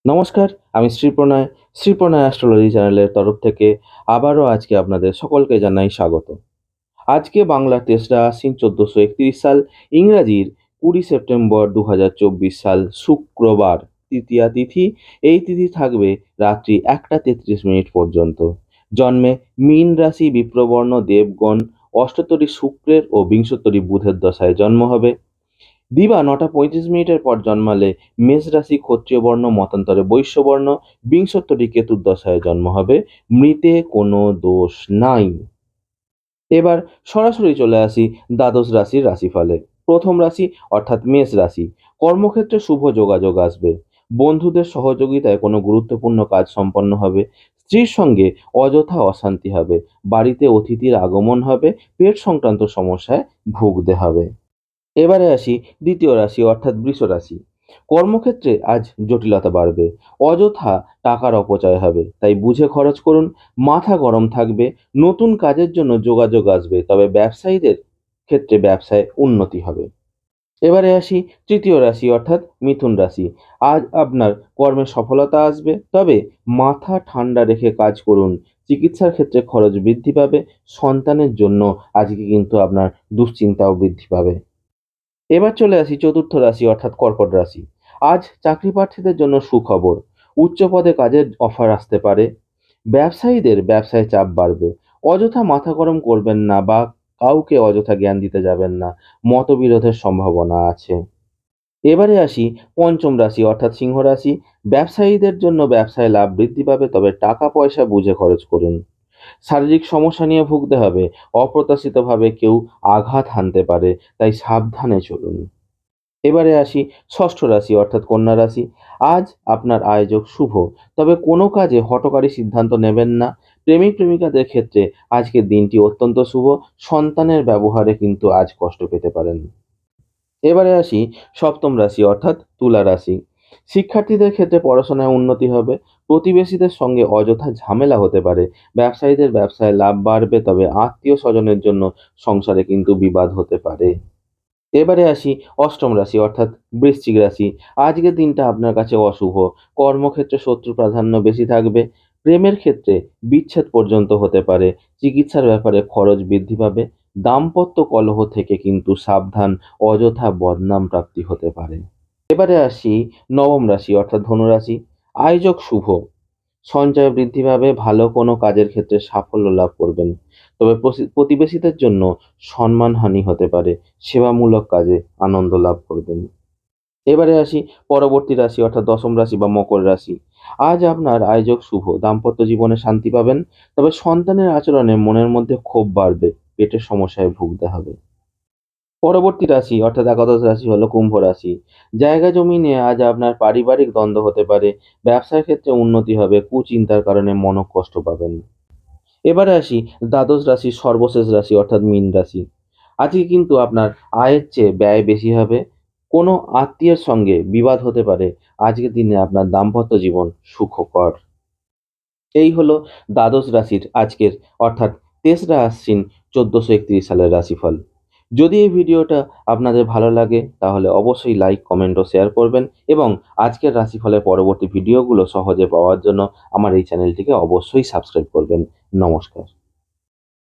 নমস্কার, আমি শ্রী প্রণয় অ্যাস্ট্রোলজি চ্যানেলের তরফ থেকে আবারও আজকে আপনাদের সকলকে জানাই স্বাগত। আজকে বাংলার ৩রা আশ্বিন ১৪৩১ সাল, ইংরাজির ২০ সেপ্টেম্বর ২০২৪ সাল, শুক্রবার, তৃতীয়া তিথি। এই তিথি থাকবে রাত্রি ১টা ৩৩ পর্যন্ত। জন্মে মীন রাশি, বিপ্রবর্ণ, দেবগণ, অষ্টতরী শুক্রের ও বিংশোত্তরী বুধের দশায় জন্ম হবে। দিবা ৯টা ৩৫ পর জন্মালে মেষ রাশি, ক্ষত্রিয় বর্ণ, মতান্তরে বৈশ্য বর্ণ, বিংশোত্তরী কেতুর দশায় জন্ম হবে। মৃতে কোনো দোষ নাই। এবার সরাসরি চলে আসি দ্বাদশ রাশির রাশিফলে। প্রথম রাশি অর্থাৎ মেষ রাশি। কর্মক্ষেত্রে শুভ যোগাযোগ আসবে। বন্ধুদের সহযোগিতায় কোনো গুরুত্বপূর্ণ কাজ সম্পন্ন হবে। স্ত্রীর সঙ্গে অযথা অশান্তি হবে। বাড়িতে অতিথির আগমন হবে। পেট সংক্রান্ত সমস্যায় ভুগতে হবে। এবারে আসি দ্বিতীয় রাশি অর্থাৎ বৃষ রাশি। কর্মক্ষেত্রে আজ জটিলতা বাড়বে। অযথা টাকার অপচয় হবে, তাই বুঝে খরচ করুন। মাথা গরম থাকবে। নতুন কাজের জন্য যোগাযোগ আসবে, তবে ব্যবসায়ীদের ক্ষেত্রে ব্যবসায় উন্নতি হবে। এবারে আসি তৃতীয় রাশি অর্থাৎ মিথুন রাশি। আজ আপনার কর্মে সফলতা আসবে, তবে মাথা ঠান্ডা রেখে কাজ করুন। চিকিৎসার ক্ষেত্রে খরচ বৃদ্ধি পাবে। সন্তানের জন্য আজকে কিন্তু আপনার দুশ্চিন্তাও বৃদ্ধি পাবে। এবার চলে আসি চতুর্থ রাশি অর্থাৎ কর্কট রাশি। আজ চাকরি প্রার্থীদের জন্য সুখবর। উচ্চ পদে কাজের অফার আসতে পারে। ব্যবসায়ীদের ব্যবসায় চাপ বাড়বে। অযথা মাথা গরম করবেন না বা কাউকে অযথা জ্ঞান দিতে যাবেন না। মতবিরোধের সম্ভাবনা আছে। এবারে আসি পঞ্চম রাশি অর্থাৎ সিংহ রাশি। ব্যবসায়ীদের জন্য ব্যবসায় লাভ বৃদ্ধি পাবে, তবে টাকা পয়সা বুঝে খরচ করুন। শারীরিক সমস্যা নিয়ে ভুগতে হবে। অপ্রত্যাশিতভাবে কেউ আঘাত হানতে পারে, তাই সাবধানে চলুন। এবারে আসি ষষ্ঠ রাশি অর্থাৎ কন্যা রাশি। আজ আপনার আয়োজক শুভ, তবে কোনো কাজে হঠকারী সিদ্ধান্ত নেবেন না। প্রেমিক প্রেমিকাদের ক্ষেত্রে আজকের দিনটি অত্যন্ত শুভ। সন্তানের ব্যবহারে কিন্তু আজ কষ্ট পেতে পারেন। এবারে আসি সপ্তম রাশি অর্থাৎ তুলা রাশি। শিক্ষার্থীদের ক্ষেত্রে পড়াশোনায় উন্নতি হবে। প্রতিবেশীদের সঙ্গে অযথা ঝামেলা হতে পারে। ব্যবসায়ীদের ব্যবসায় লাভ বাড়বে, তবে আত্মীয় স্বজনের জন্য সংসারে কিন্তু বিবাদ হতে পারে। এবারে আসি অষ্টম রাশি অর্থাৎ বৃশ্চিক রাশি। আজকের দিনটা আপনার কাছে অশুভ। কর্মক্ষেত্রে শত্রু প্রাধান্য বেশি থাকবে। প্রেমের ক্ষেত্রে বিচ্ছেদ পর্যন্ত হতে পারে। চিকিৎসার ব্যাপারে খরচ বৃদ্ধি পাবে। দাম্পত্য কলহ থেকে কিন্তু সাবধান, অযথা বদনাম প্রাপ্তি হতে পারে। এবারে আসি নবম রাশি অর্থাৎ ধনু রাশি। আয়োজক শুভ। সঞ্চয় বৃদ্ধি পাবে। ভালো কোনো কাজের ক্ষেত্রে সাফল্য লাভ করবেন, তবে প্রতিবেশীদের জন্য সম্মানহানি হতে পারে। সেবামূলক কাজে আনন্দ লাভ করবেন। এবারে আসি পরবর্তী রাশি অর্থাৎ দশম রাশি বা মকর রাশি। আজ আপনার আয়োজক শুভ। দাম্পত্য জীবনে শান্তি পাবেন, তবে সন্তানের আচরণে মনের মধ্যে ক্ষোভ বাড়বে। পেটের সমস্যায় ভুগতে হবে। পরবর্তী রাশি অর্থাৎ একাদশ রাশি হলো কুম্ভ রাশি। জায়গা জমি নিয়ে আজ আপনার পারিবারিক দ্বন্দ্ব হতে পারে। ব্যবসার ক্ষেত্রে উন্নতি হবে। কুচিন্তার কারণে মনোকষ্ট পাবেন। এবারে আসি দ্বাদশ রাশির সর্বশেষ রাশি অর্থাৎ মীন রাশি। আজকে কিন্তু আপনার আয়ের চেয়ে ব্যয় বেশি হবে। কোনো আত্মীয়ের সঙ্গে বিবাদ হতে পারে। আজকের দিনে আপনার দাম্পত্য জীবন সুখকর। এই হলো দ্বাদশ রাশির আজকের অর্থাৎ ৩রা আশ্বিন ১৪৩১ সালের রাশিফল। যদি এই ভিডিওটা আপনাদের ভালো লাগে তাহলে অবশ্যই লাইক, কমেন্ট ও শেয়ার করবেন, এবং আজকের রাশিফলের পরবর্তী ভিডিওগুলো সহজে পাওয়ার জন্য আমার এই চ্যানেলটিকে অবশ্যই সাবস্ক্রাইব করবেন। নমস্কার।